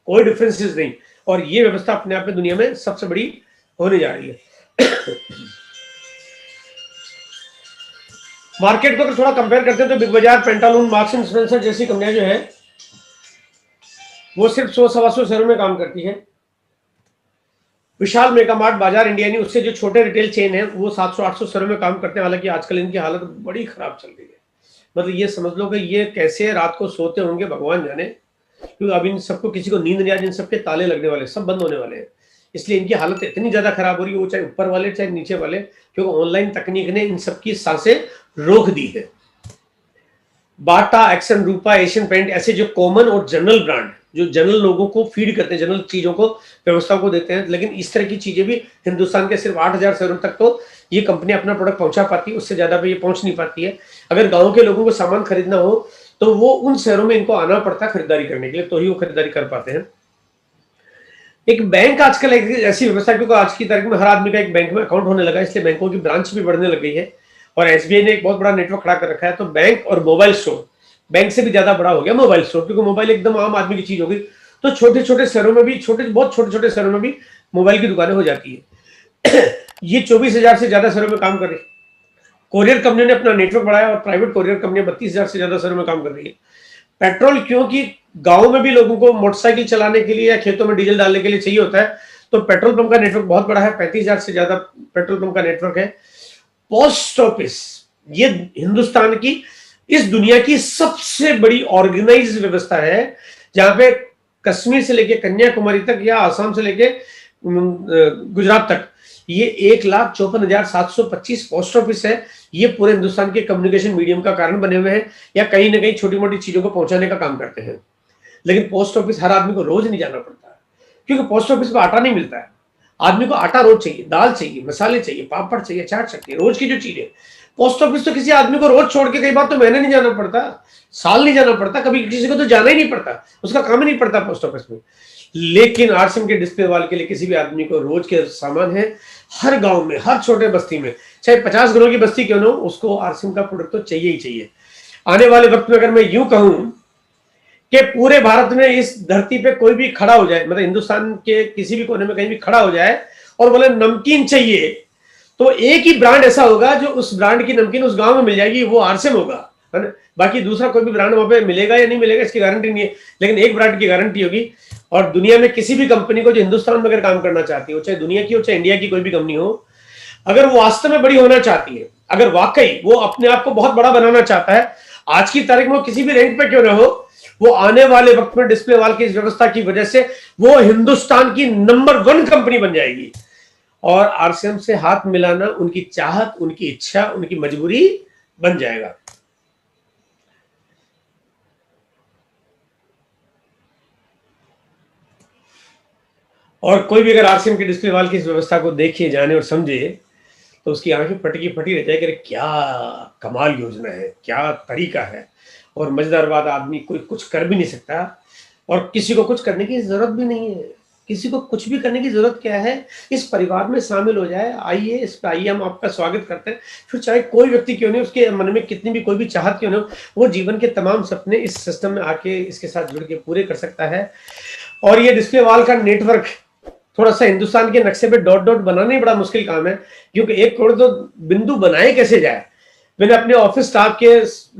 A: कोई डिफरेंसेस नहीं, और ये व्यवस्था अपने आप में दुनिया में सबसे बड़ी होने जा रही है। मार्केट को अगर थोड़ा कंपेयर करते हैं तो बिग बाजार, पेंटालून, मार्क्स एंड स्पेंसर जैसी कंपनियां जो है वो सिर्फ 100-125 शहरों में काम करती है। विशाल, मेगामार्ट, बाजार इंडिया नहीं, उससे जो छोटे रिटेल चेन है वो 700-800 शहरों में काम करते हैं। हालांकि आजकल इनकी हालत बड़ी खराब चल रही है, मतलब ये समझ लो कि ये कैसे रात को सोते होंगे भगवान जाने, क्योंकि अब इन सबको किसी को नींद नहीं आ रही, इन सबके ताले लगने वाले, सब बंद होने वाले हैं, इसलिए इनकी हालत इतनी ज्यादा खराब हो रही है, वो चाहे ऊपर वाले चाहे नीचे वाले, क्योंकि ऑनलाइन तकनीक ने इन सबकी सांसें रोक दी है। बाटा, एक्सन, रूपा, एशियन पेंट, ऐसे जो कॉमन और जनरल ब्रांड, जो जनरल लोगों को फीड करते हैं, जनरल चीजों को, व्यवस्था को देते हैं, लेकिन इस तरह की चीजें भी हिंदुस्तान के सिर्फ 8000 शहरों तक तो ये कंपनी अपना प्रोडक्ट पहुंचा पाती है, उससे ज्यादा पे ये पहुंच नहीं पाती है। अगर गांव के लोगों को सामान खरीदना हो तो वो उन शहरों में इनको आना पड़ता है खरीदारी करने के लिए, तो ही वो खरीदारी कर पाते हैं। एक बैंक आजकल एक ऐसी व्यवस्था, क्योंकि आज की तारीख में हर आदमी का एक बैंक में अकाउंट होने लगा, इसलिए बैंकों की ब्रांच भी बढ़ने लग गई है, और एसबीआई ने एक बहुत बड़ा नेटवर्क खड़ा कर रखा है। तो बैंक और मोबाइल स्टोर, बैंक से भी ज्यादा बड़ा हो गया मोबाइल स्टोर, क्योंकि मोबाइल एकदम आम आदमी की चीज हो गई। तो छोटे छोटे शहरों में भी, बहुत छोटे छोटे शहरों में भी मोबाइल की दुकानें हो जाती है। ये 24,000 से ज्यादा शहरों में काम कर रही है। कोरियर कंपनी ने अपना नेटवर्क बढ़ाया, और प्राइवेट कोरियर कंपनी 32,000 से ज्यादा शहरों में काम कर रही है। पेट्रोल, क्योंकि गांव में भी लोगों को मोटरसाइकिल चलाने के लिए या खेतों में डीजल डालने के लिए चाहिए होता है, तो पेट्रोल पंप का नेटवर्क बहुत बड़ा है, 35,000 से ज्यादा पेट्रोल पंप का नेटवर्क है। पोस्ट ऑफिस, ये हिंदुस्तान की इस दुनिया की सबसे बड़ी ऑर्गेनाइज्ड व्यवस्था है, जहां पे कश्मीर से लेके कन्याकुमारी तक या आसाम से लेके गुजरात तक ये 1,54,725 पोस्ट ऑफिस है। ये पूरे हिंदुस्तान के कम्युनिकेशन मीडियम का कारण बने हुए हैं या कहीं ना कहीं छोटी मोटी चीजों को पहुंचाने का काम करते हैं। लेकिन पोस्ट ऑफिस हर आदमी को रोज नहीं जाना पड़ता, क्योंकि पोस्ट ऑफिस में आटा नहीं मिलता है। आदमी को आटा रोज चाहिए, दाल चाहिए, मसाले चाहिए, पापड़ चाहिए, चाट चाहिए, रोज की जो चीजें। पोस्ट ऑफिस तो किसी आदमी को रोज छोड़ के कई बार तो महीने नहीं जाना पड़ता, साल नहीं जाना पड़ता, कभी किसी को तो जाना ही नहीं पड़ता, उसका काम ही नहीं पड़ता पोस्ट ऑफिस में। लेकिन आरसीएम के डिस्प्ले वाल के लिए किसी भी आदमी को रोज के सामान है, हर गांव में, हर छोटे बस्ती में, चाहे 50 घरों की बस्ती क्यों ना हो, उसको आरसीएम का प्रोडक्ट तो चाहिए ही चाहिए। आने वाले वक्त में अगर मैं यूं कहूं कि पूरे भारत में इस धरती पे कोई भी खड़ा हो जाए, मतलब हिंदुस्तान के किसी भी कोने में कहीं भी खड़ा हो जाए और बोले नमकीन चाहिए, तो एक ही ब्रांड ऐसा होगा जो उस ब्रांड की नमकीन उस गांव में मिल जाएगी, वो आरसीएम होगा, है ना। बाकी दूसरा कोई भी ब्रांड वहां पे मिलेगा या नहीं मिलेगा इसकी गारंटी नहीं है, लेकिन एक ब्रांड की गारंटी होगी। और दुनिया में किसी भी कंपनी को जो हिंदुस्तान में अगर काम करना चाहती हो, चाहे दुनिया की हो चाहे इंडिया की कोई भी कंपनी हो, अगर वो वास्तव में बड़ी होना चाहती है, अगर वाकई वो अपने आप को बहुत बड़ा बनाना चाहता है, आज की तारीख में वो किसी भी रैंक पे क्यों ना हो, वो आने वाले वक्त में डिस्प्ले वाल की इस व्यवस्था की वजह से वो हिंदुस्तान की नंबर 1 कंपनी बन जाएगी। और आरसीएम से हाथ मिलाना उनकी चाहत, उनकी इच्छा, उनकी मजबूरी बन जाएगा। और कोई भी अगर आरसीएम के डिस्प्ले वाल की इस व्यवस्था को देखे, जाने और समझे, तो उसकी आंखें फटी रह जाएगी, अरे क्या कमाल योजना है, क्या तरीका है। और मजेदार बात, आदमी कोई कुछ कर भी नहीं सकता और किसी को कुछ करने की जरूरत भी नहीं है। किसी को कुछ भी करने की जरूरत क्या है, इस परिवार में शामिल हो जाए, आइए इस पे आइए, हम आपका स्वागत करते हैं। फिर चाहे कोई व्यक्ति क्यों नहीं, उसके मन में कितनी भी कोई भी चाहत क्यों नहीं हो, वो जीवन के तमाम सपने इस सिस्टम में आके इसके साथ जुड़ के पूरे कर सकता है। और ये डिस्प्ले वाल का नेटवर्क थोड़ा सा हिंदुस्तान के नक्शे पे डॉट डॉट बनाना ही बड़ा मुश्किल काम है, क्योंकि 1 करोड़ तो बिंदु बनाए कैसे जाए। मैंने अपने ऑफिस स्टाफ के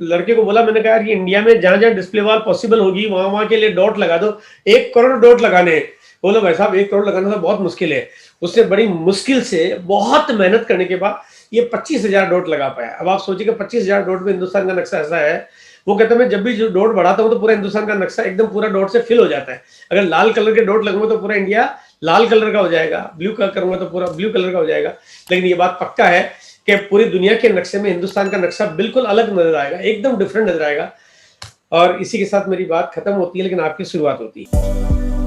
A: लड़के को बोला, मैंने कहा यार ये इंडिया में जहां जहां डिस्प्ले वाल पॉसिबल होगी वहां के लिए डॉट लगा दो, 1 करोड़ डॉट लगाने। बोलो भाई साहब 1 करोड़ लगाना तो बहुत मुश्किल है। उसने बड़ी मुश्किल से बहुत मेहनत करने के बाद ये 25,000 डॉट लगा पाया। अब आप सोचिए 25,000 डॉट में हिंदुस्तान का नक्शा ऐसा है, वो कहते हैं जब भी जो डॉट बढ़ाता हूं तो पूरा हिंदुस्तान का नक्शा एकदम पूरा डॉट से फिल हो जाता है। अगर लाल कलर के डॉट लगूंगा तो पूरा इंडिया लाल कलर का हो जाएगा, ब्लू कलर करूंगा तो पूरा ब्लू कलर का हो जाएगा। लेकिन ये बात पक्का है कि पूरी दुनिया के नक्शे में हिंदुस्तान का नक्शा बिल्कुल अलग नजर आएगा, एकदम डिफरेंट नजर आएगा। और इसी के साथ मेरी बात खत्म होती है, लेकिन आपकी शुरुआत होती है।